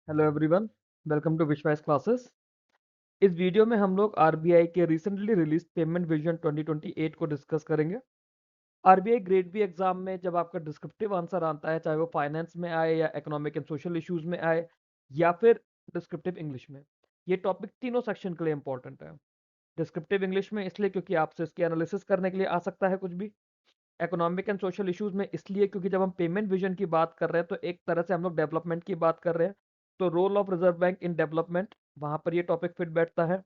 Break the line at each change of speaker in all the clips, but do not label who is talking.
Hello everyone, welcome to विश्वास classes. इस video में हम लोग आरबीआई के रिसेंटली रिलीज पेमेंट विजन 2028 को डिस्कस करेंगे। आरबीआई ग्रेड बी एग्जाम में जब आपका डिस्क्रिप्टिव आंसर आता है, चाहे वो फाइनेंस में आए या इकोनॉमिक एंड सोशल इश्यूज में आए या फिर डिस्क्रिप्टिव इंग्लिश में, ये टॉपिक तीनों सेक्शन के लिए इंपॉर्टेंट है। डिस्क्रिप्टिव इंग्लिश में इसलिए क्योंकि आपसे इसकी एनालिसिस करने के लिए आ सकता है कुछ भी। इकोनॉमिक एंड सोशल इश्यूज में इसलिए क्योंकि जब हम पेमेंट विजन की बात कर रहे हैं तो एक तरह से हम लोग डेवलपमेंट की बात कर रहे हैं, तो role of Reserve Bank in development, वहां पर ये टॉपिक फिट बैठता है।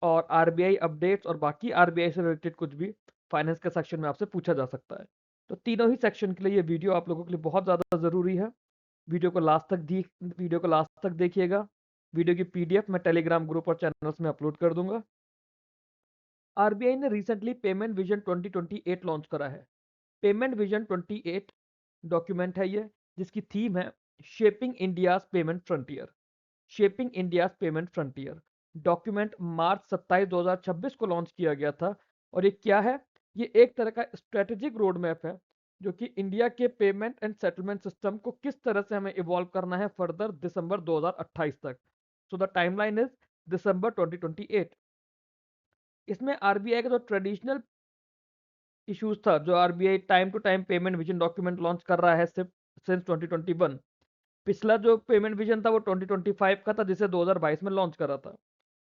और आरबीआई अपडेट्स और बाकी आरबीआई से रिलेटेड कुछ भी फाइनेंस के सेक्शन में आपसे पूछा जा सकता है। तो तीनों ही सेक्शन के लिए ये वीडियो आप लोगों के लिए बहुत ज़्यादा ज़रूरी है। वीडियो को लास्ट तक देखिएगा। वीडियो की पीडीएफ मैं टेलीग्राम ग्रुप और चैनल्स में अपलोड कर दूंगा। आरबीआई ने रिसेंटली पेमेंट विजन 2028 लॉन्च करा है। पेमेंट विजन 28 डॉक्यूमेंट है ये, जिसकी थीम है shaping India's payment frontier. Shaping India's payment frontier document March 27 2026 को लॉन्च किया गया था। और ये क्या है? ये एक तरह का स्ट्रेटेजिक रोड मैप है जो कि इंडिया के पेमेंट एंड सेटलमेंट सिस्टम को किस तरह से हमें इवॉल्व करना है फर्दर दिसंबर 2028 तक। So the timeline is December 2028। इसमें आरबीआई का जो ट्रेडिशनल इश्यूज था, जो RBI time to time payment vision document launch कर रहा है सिंस 2021। पिछला जो पेमेंट विजन था वो 2025 का था, जिसे 2022 में लॉन्च करा था।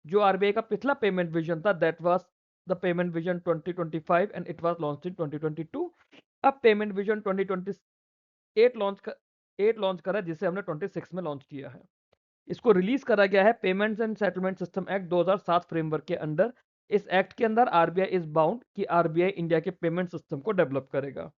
जो आरबीआई का पिछला पेमेंट विजन था that was the payment vision 2025 and it was launched in 2022। अब पेमेंट विजन 2028 लॉन्च करा, जिसे हमने 26 में लॉन्च किया है। इसको रिलीज करा गया है payments and settlement system act 2007 framework के अंडर। इस एक्ट के अंदर आरबीआई इज बाउंड कि आरबीआई इंडिया के पेमेंट सिस्टम को डेवलप करेगा।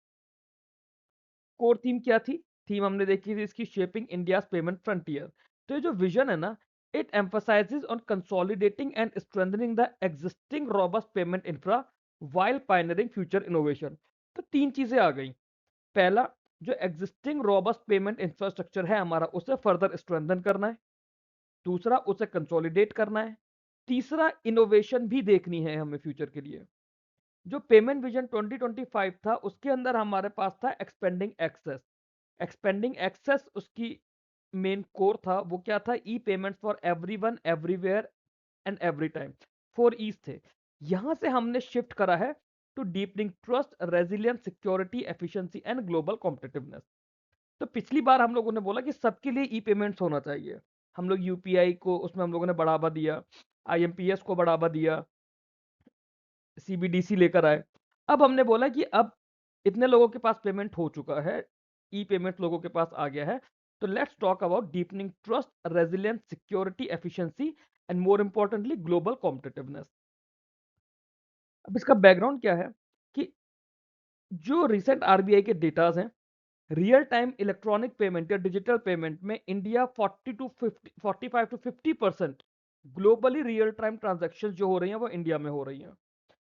कोर थीम क्या थी? थीम हमने देखी थी इसकी, शेपिंग इंडियाज पेमेंट फ्रंटियर। तो ये जो विजन है ना, it emphasises on consolidating and strengthening the existing robust payment infra while pioneering future innovation. तो तीन चीजें आ गई। पहला, जो एग्जिस्टिंग रॉबस्ट पेमेंट इंफ्रास्ट्रक्चर है हमारा, उसे फर्दर स्ट्रेंथन करना है। दूसरा, उसे कंसोलिडेट करना है। तीसरा, इनोवेशन भी देखनी है हमें फ्यूचर के लिए। जो पेमेंट विजन 2025 था उसके अंदर हमारे पास था एक्सपेंडिंग एक्सेस। एक्सपेंडिंग एक्सेस उसकी मेन कोर था। वो क्या था? E payments for everyone everywhere and every time. 4 Es थे। यहां से हमने शिफ्ट करा है to deepening trust, resilience, security, efficiency and global competitiveness. तो पिछली बार हम लोगों ने बोला कि सबके लिए ई पेमेंट्स होना चाहिए। हम लोग यूपीआई को उसमें हम लोगों ने बढ़ावा दिया, आईएमपीएस को बढ़ावा दिया, सीबीडीसी लेकर आए। अब हमने बोला कि अब इतने लोगों के पास पेमेंट हो चुका है, ई पेमेंट लोगों के पास आ गया है, तो let's talk about deepening trust, resilience, security, efficiency and more importantly global competitiveness. अब इसका बैकग्राउंड क्या है कि जो रिसेंट आरबीआई के डेटाज हैं, रियल टाइम इलेक्ट्रॉनिक पेमेंट या डिजिटल पेमेंट में India 45 to 50% globally real time transaction जो हो रही हैं वो इंडिया में हो रही हैं।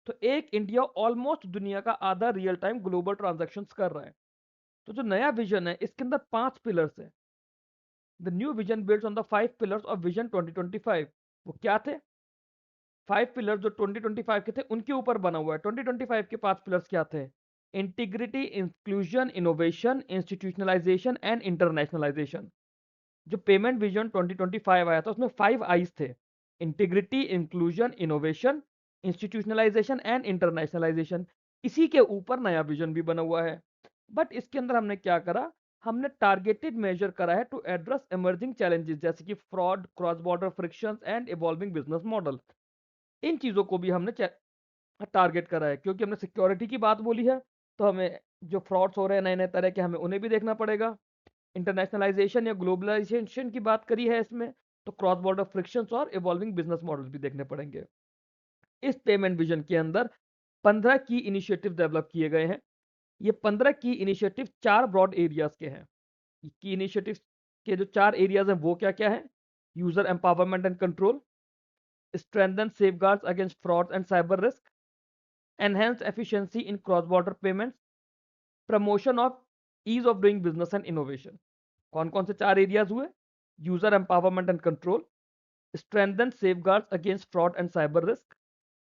तो एक इंडिया ऑलमोस्ट दुनिया का आधा रियल टाइम ग्लोबल ट्रांजैक्शंस कर रहा है। तो जो नया विजन है इसके अंदर 5 पिलर्स हैं। The new vision builds on the 5 pillars of vision 2025। वो क्या थे? 5 पिलर जो 2025 के थे उनके ऊपर बना हुआ है। 2025 के 5 पिलर्स क्या थे? Integrity, inclusion, innovation, institutionalisation and internationalisation. जो पेमेंट विजन 2025 आया था उसमें 5 आईज थे: integrity, inclusion, innovation, institutionalisation and internationalisation. इसी के ऊपर नया विजन भी बना हुआ है। बट इसके अंदर हमने क्या करा? हमने टारगेटेड मेजर करा है टू एड्रेस इमर्जिंग चैलेंजेस जैसे कि fraud, cross border frictions and evolving business model. इन चीजों को भी हमने टारगेट करा है, क्योंकि हमने सिक्योरिटी की बात बोली है तो हमें जो फ्रॉड्स हो रहे हैं नए नए तरह के, हमें उन्हें भी देखना पड़ेगा। इंटरनेशनलाइजेशन या ग्लोबलाइजेशन की बात करी है इसमें, तो क्रॉस बॉर्डर फ्रिक्शंस और इवॉल्विंग बिजनेस मॉडल्स भी देखने पड़ेंगे। इस पेमेंट विजन के अंदर 15 की इनिशिएटिव डेवलप किए गए हैं। ये 15 की इनिशिएटिव 4 ब्रॉड एरियाज के हैं। की इनिशिएटिव के जो 4 एरियाज हैं वो क्या क्या है? User empowerment and control, strengthen safeguards against fraud and cyber risk, enhance efficiency in cross border payments, promotion of ease of doing business and innovation. कौन कौन से 4 एरियाज हुए? User empowerment and control, strengthen safeguards against fraud and cyber risk,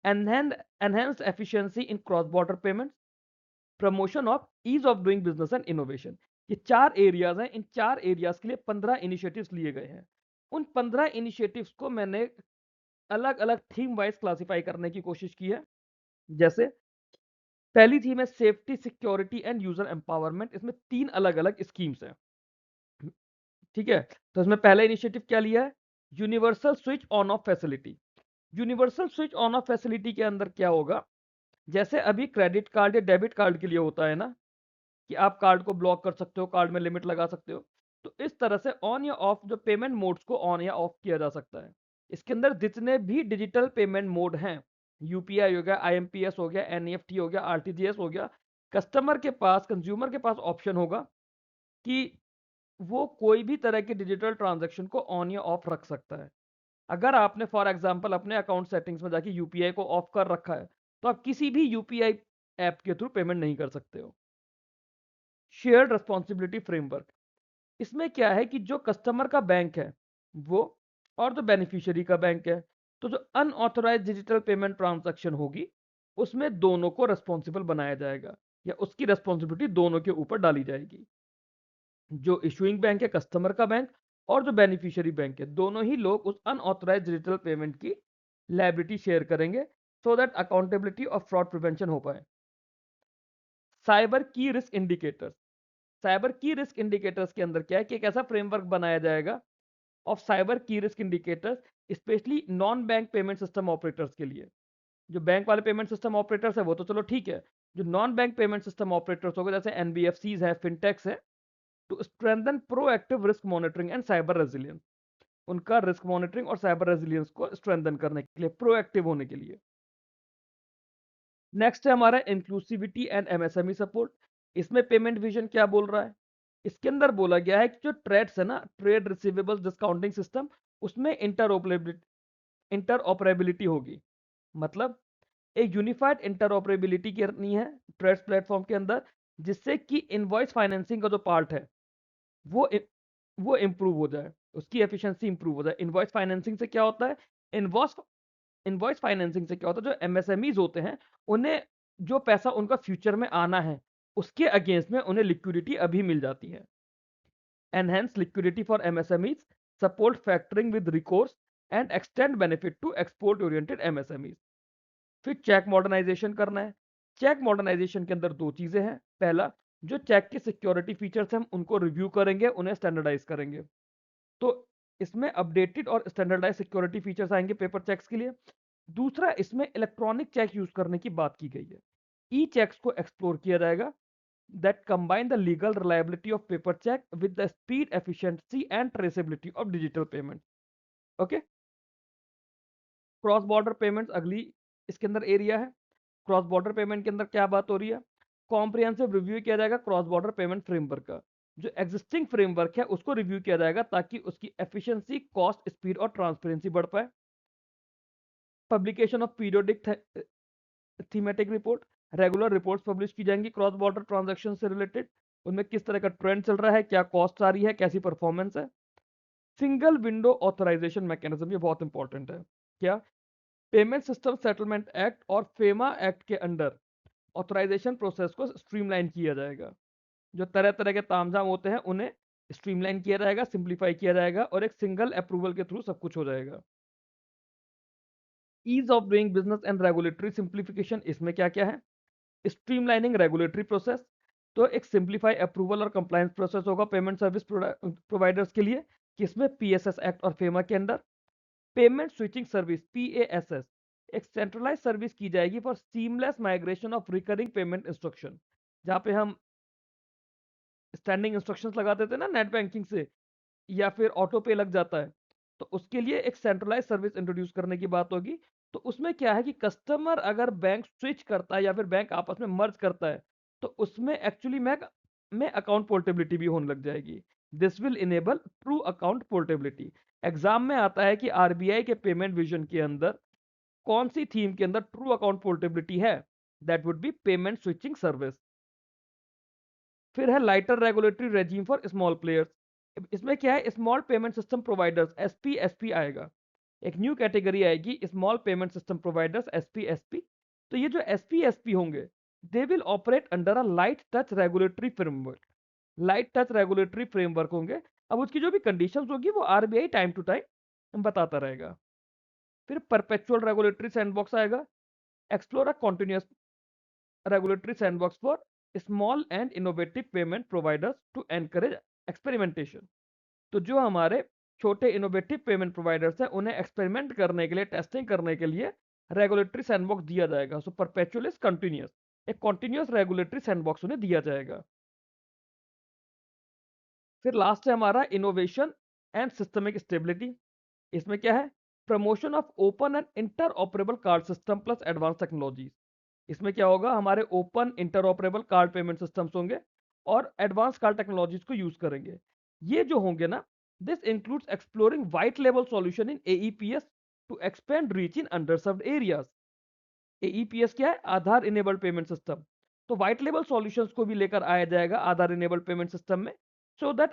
enhance efficiency in cross-border payments, promotion of ease of doing business and innovation। ये 4 areas हैं, इन 4 areas के लिए 15 initiatives लिए गए हैं। उन 15 इनिशिएटिव्स को मैंने अलग-अलग थीम वाइज़ क्लासिफ़ाई करने की कोशिश की है। जैसे पहली थीम है safety, security end user empowerment, इसमें 3 अलग-अलग स्कीम्स हैं। ठीक है? तो इसमें पहला इनिशिएटिव क्या लिया है? Universal switch on off facility. Universal switch on off facility के अंदर क्या होगा? जैसे अभी क्रेडिट कार्ड या डेबिट कार्ड के लिए होता है ना, कि आप कार्ड को ब्लॉक कर सकते हो, कार्ड में लिमिट लगा सकते हो। तो इस तरह से ऑन या ऑफ जो पेमेंट मोड्स को ऑन या ऑफ किया जा सकता है। इसके अंदर जितने भी डिजिटल पेमेंट मोड हैं, यूपीआई हो गया, आईएमपीएस हो गया, एनईएफटी हो गया, आरटीजीएस हो गया, कस्टमर के पास, कंज्यूमर के पास ऑप्शन होगा कि वो कोई भी तरह के डिजिटल ट्रांजैक्शन को ऑन या ऑफ रख सकता है। अगर आपने फॉर एग्जांपल अपने अकाउंट सेटिंग्स में जाके यूपीआई को ऑफ कर रखा है, तो आप किसी भी यूपीआई ऐप के थ्रू पेमेंट नहीं कर सकते हो। शेयर्ड रिस्पॉन्सिबिलिटी फ्रेमवर्क, इसमें क्या है कि जो कस्टमर का बैंक है वो और जो बेनिफिशियरी का बैंक है, तो जो अनऑथराइज डिजिटल पेमेंट ट्रांजैक्शन होगी उसमें दोनों को रिस्पॉन्सिबल बनाया जाएगा या उसकी रिस्पॉन्सिबिलिटी दोनों के ऊपर डाली जाएगी। जो इशूइंग बैंक है कस्टमर का बैंक, और जो बेनिफिशियरी बैंक है दोनों ही लोग उस अनऑथराइज डिजिटल पेमेंट की लायबिलिटी शेयर करेंगे, सो दैट अकाउंटेबिलिटी और फ्रॉड प्रिवेंशन हो पाए। साइबर की रिस्क इंडिकेटर्स, साइबर की रिस्क इंडिकेटर्स के अंदर क्या है कि एक ऐसा फ्रेमवर्क बनाया जाएगा ऑफ साइबर की risk indicators, specially non bank payment system operators के लिए। जो बैंक वाले पेमेंट सिस्टम ऑपरेटर्स है वो तो चलो ठीक है, जो non bank payment system operators हो गए जैसे एनबीएफसीज हैं, फिनटेक्स है, to strengthen proactive risk monitoring and cyber resilience, उनका रिस्क मॉनिटरिंग और साइबर रेजिलियंस को स्ट्रेंथन करने के लिए, प्रोएक्टिव होने के लिए। नेक्स्ट है हमारा इंक्लूसिविटी एंड एमएसएमई सपोर्ट। इसमें पेमेंट विजन क्या बोल रहा है? इसके अंदर बोला गया है कि जो ट्रेड्स है ना, ट्रेड रिसीवेबल्स डिस्काउंटिंग सिस्टम, उसमें इंटरऑपरेबिलिटी होगी। मतलब एक यूनिफाइड इंटरऑपरेबिलिटी करनी है ट्रेड्स प्लेटफॉर्म के अंदर, जिससे कि इनवॉइस फाइनेंसिंग का जो पार्ट है वो वो इंप्रूव हो जाए, उसकी एफिशिएंसी इंप्रूव हो जाए। इनवॉइस फाइनेंसिंग से क्या होता है? इनवॉइस इनवॉइस फाइनेंसिंग से क्या होता है, जो एमएसएमईज होते हैं उन्हें जो पैसा उनका फ्यूचर में आना है उसके अगेंस्ट में उन्हें लिक्विडिटी अभी मिल जाती है। Enhance liquidity for MSMEs, support factoring with recourse and extend benefit to export oriented MSMEs. फिर चेक मॉडर्नाइजेशन करना है। चेक मॉडर्नाइजेशन के अंदर दो चीजें हैं। पहला, जो चेक के सिक्योरिटी फीचर्स हैं हम उनको रिव्यू करेंगे, उन्हें स्टैंडर्डाइज करेंगे। तो इसमें अपडेटेड और स्टैंडर्डाइज सिक्योरिटी फीचर्स आएंगे पेपर चेक्स के लिए। दूसरा, इसमें इलेक्ट्रॉनिक चेक यूज करने की बात की गई है। ई चेक्स को एक्सप्लोर किया जाएगा that combine the legal reliability of paper check with the speed, efficiency and traceability of digital payment. Okay, cross border payments अगली इसके अंदर एरिया है। क्रॉस बॉर्डर पेमेंट के अंदर क्या बात हो रही है? कॉम्प्रिहेंसिव रिव्यू किया जाएगा क्रॉस बॉर्डर पेमेंट फ्रेमवर्क का। जो एग्जिस्टिंग फ्रेमवर्क है उसको रिव्यू किया जाएगा ताकि उसकी एफिशिएंसी, कॉस्ट, स्पीड और ट्रांसपेरेंसी बढ़ पाए। Publication of periodic thematic report, regular reports publish की जाएंगी क्रॉस बॉर्डर ट्रांजैक्शन से रिलेटेड, उनमें किस तरह का ट्रेंड चल रहा है, क्या कॉस्ट आ रही है, कैसी परफॉर्मेंस है। सिंगल विंडो ऑथराइजेशन मैकेनिज्म, ये बहुत इंपॉर्टेंट है। क्या? पेमेंट सिस्टम सेटलमेंट एक्ट और फेमा एक्ट के अंडर ऑथराइजेशन प्रोसेस को स्ट्रीमलाइन किया जाएगा। जो तरह तरह के तामझाम होते हैं उन्हें स्ट्रीमलाइन किया जाएगा, सिंप्लीफाई किया जाएगा और एक सिंगल अप्रूवल के थ्रू सब कुछ हो जाएगा। Ease of doing business and regulatory simplification, इसमें क्या क्या है? स्ट्रीमलाइनिंग रेगुलेटरी प्रोसेस, तो एक सिंप्लीफाई अप्रूवल और कंप्लायंस प्रोसेस होगा पेमेंट सर्विस प्रोवाइडर्स के लिए, किसमें? पीएसएस एक्ट और फेमा के अंदर। पेमेंट स्विचिंग सर्विस, पीएएसएस, एक सेंट्रलाइज सर्विस की जाएगी for seamless migration of recurring payment instruction. जहां पे हम स्टैंडिंग इंस्ट्रक्शंस लगा देते हैं ना नेट बैंकिंग से, या फिर ऑटो पे लग जाता है, तो उसके लिए एक सेंट्रलाइज सर्विस इंट्रोड्यूस करने की बात होगी। तो उसमें क्या है कि कस्टमर अगर बैंक स्विच करता है या फिर बैंक आपस में मर्ज करता है, तो उसमें एक्चुअली में अकाउंट पोर्टेबिलिटी भी होने लग जाएगी। This will enable true account portability. Exam में आता है कि आरबीआई के पेमेंट विजन के अंदर कौन सी थीम के अंदर ट्रू अकाउंट पोर्टेबिलिटी है? That would be payment switching service. फिर है lighter regulatory regime for small players. इसमें क्या है? Small payment system providers, SP आएगा। एक न्यू कैटेगरी आएगी, small payment system providers, SP. तो ये जो एसपी होंगे, they will operate under a light touch regulatory framework. Light touch regulatory framework होंगे। अब उसकी जो भी कंडीशंस होगी वो आरबीआई टाइम टू टाइम बताता रहेगा। फिर परपेचुअल रेगुलेटरी सैंडबॉक्स आएगा। Explore a continuous regulatory sandbox for small and innovative payment providers to encourage experimentation. तो जो हमारे छोटे इनोवेटिव पेमेंट प्रोवाइडर्स हैं उन्हें एक्सपेरिमेंट करने के लिए, टेस्टिंग करने के लिए रेगुलेटरी सैंडबॉक्स दिया जाएगा। सो परपेचुअल इज कंटिन्यूस, एक कॉन्टिन्यूस रेगुलेटरी सैंडबॉक्स उन्हें दिया जाएगा। फिर लास्ट है हमारा इनोवेशन एंड सिस्टमिक स्टेबिलिटी। इसमें क्या है? Promotion of open and interoperable card system plus advance technologies. इसमें क्या होगा? हमारे open interoperable card payment systems होंगे और एडवांस कार्ड टेक्नोलॉजीज को यूज करेंगे। ये जो होंगे ना, दिस इंक्लूड्स एक्सप्लोरिंग वाइट लेवल solution in AEPS to expand reach in underserved areas. AEPS क्या है? Aadhaar enabled payment system. तो वाइट लेवल सॉल्यूशंस को भी लेकर आया जाएगा आधार इनेबल्ड पेमेंट सिस्टम में, सो दैट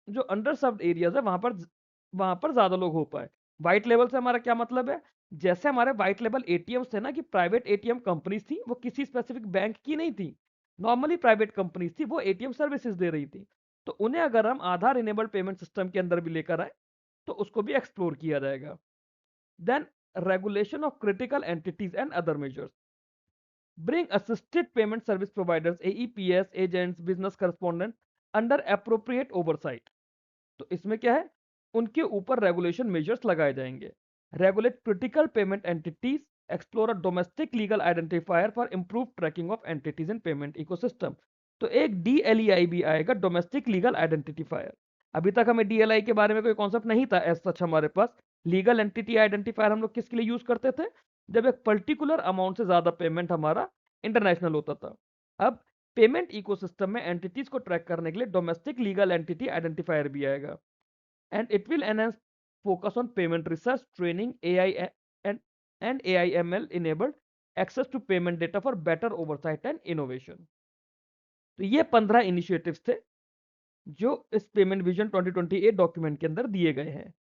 जो अंडरसर्व्ड एरियाज है वहां पर ज्यादा लोग हो पाए। वाइट लेवल से हमारा क्या मतलब है? जैसे हमारे वाइट लेवल एटीएम थे ना, कि प्राइवेट एटीएम कंपनीज थी, वो किसी स्पेसिफिक बैंक की नहीं थी, नॉर्मली प्राइवेट कंपनीज थी, वो एटीएम सर्विसेज दे रही थी। तो उन्हें अगर हम आधार इनेबल्ड पेमेंट सिस्टम के अंदर भी लेकर आए तो उसको भी एक्सप्लोर किया जाएगा। Then regulation of critical entities and other measures. Bring assisted payment service providers, AEPS, agents, business correspondent under appropriate oversight. तो इसमें क्या है? उनके ऊपर रेगुलेशन मेजर्स लगाए जाएंगे। Regulate critical payment entities, explore a domestic legal identifier for improve tracking of entities in payment ecosystem. तो एक डीएलईआई भी आएगा, डोमेस्टिक लीगल आइडेंटिफायर। अभी तक हमें डीएलआई के बारे में कोई कॉन्सेप्ट नहीं था एज सच हमारे पास। लीगल एंटिटी आइडेंटिफायर हम लोग किसके लिए यूज करते थे? जब एक पर्टिकुलर अमाउंट से ज्यादा पेमेंट हमारा इंटरनेशनल होता था। अब पेमेंट इकोसिस्टम में एंटिटीज को ट्रैक करने के लिए डोमेस्टिक लीगल एंटिटी आइडेंटिफायर भी आएगा। And it will enhance focus on payment research, training, AI and AIML enabled access to payment data for better oversight and innovation. तो ये 15 इनिशिएटिव्स थे जो इस पेमेंट विजन 2028 डॉक्यूमेंट के अंदर दिए गए हैं।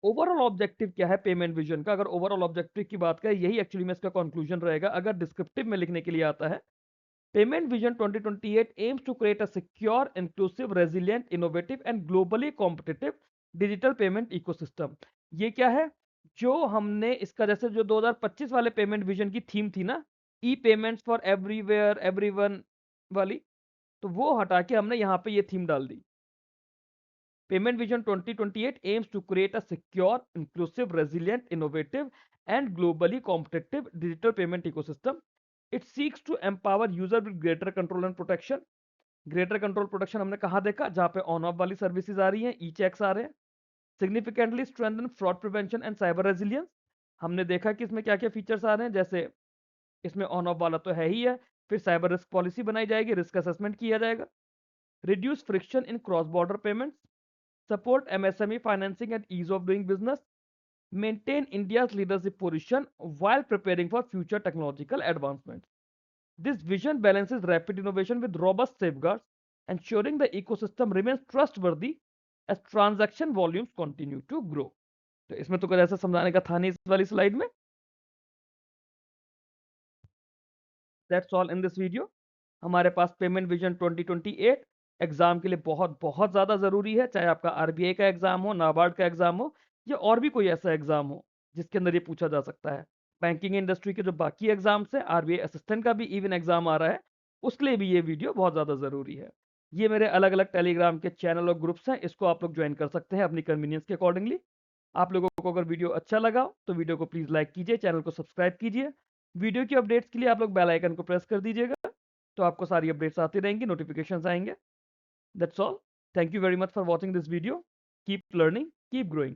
ओवरऑल ऑब्जेक्टिव क्या है पेमेंट विजन का? अगर ओवरऑल ऑब्जेक्टिव की बात करें, यही एक्चुअली में इसका कंक्लूजन रहेगा अगर डिस्क्रिप्टिव में लिखने के लिए आता है। Payment Vision 2028 aims to create a secure, inclusive, resilient, innovative and globally competitive digital payment ecosystem। ये क्या है? जो हमने इसका जैसे जो 2025 वाले पेमेंट विजन की थीम थी ना, ई पेमेंट्स फॉर एवरीवेयर एवरीवन वाली, तो वो हटा के हमने यहाँ पे ये थीम डाल दी। Payment Vision 2028 aims to create a secure, inclusive, resilient, innovative, and globally competitive digital payment ecosystem. It seeks to empower user with greater control and protection. Greater control protection हमने कहा देखा? जहां पे ऑन ऑफ वाली services आ रही हैं, ई checks आ रहे हैं। Significantly strengthen fraud prevention and cyber resilience. हमने देखा कि इसमें क्या क्या फीचर्स आ रहे हैं, जैसे इसमें ऑन ऑफ वाला तो है ही है, फिर साइबर रिस्क पॉलिसी बनाई जाएगी, रिस्क असेसमेंट किया जाएगा। Reduce friction in cross border payments, support MSME financing and ease of doing business, maintain India's leadership position while preparing for future technological advancements. This vision balances rapid innovation with robust safeguards, ensuring the ecosystem remains trustworthy as transaction volumes continue to grow. तो इसमें तो कुछ ऐसा समझाने का था नहीं इस वाली स्लाइड में। That's all in this video. हमारे पास पेमेंट विजन 2028 एग्जाम के लिए बहुत बहुत ज्यादा जरूरी है, चाहे आपका आरबीआई का एग्जाम हो, नाबार्ड का एग्जाम हो, या और भी कोई ऐसा एग्जाम हो जिसके अंदर ये पूछा जा सकता है। बैंकिंग इंडस्ट्री के जो बाकी एग्जाम्स हैं, आरबीआई असिस्टेंट का भी इवन एग्जाम आ रहा है, उसके लिए भी ये वीडियो बहुत ज्यादा जरूरी है। ये मेरे अलग अलग टेलीग्राम के चैनल और ग्रुप्स हैं, इसको आप लोग ज्वाइन कर सकते हैं अपनी कन्वीनियंस के अकॉर्डिंगली। आप लोगों को अगर वीडियो अच्छा लगा तो वीडियो को प्लीज लाइक कीजिए, चैनल को सब्सक्राइब कीजिए। वीडियो की अपडेट्स के लिए आप लोग बेल आइकन को प्रेस कर दीजिएगा, तो आपको सारी अपडेट्स आती रहेंगी, नोटिफिकेशंस आएंगे। That's all. Thank you very much for watching this video. Keep learning, keep growing.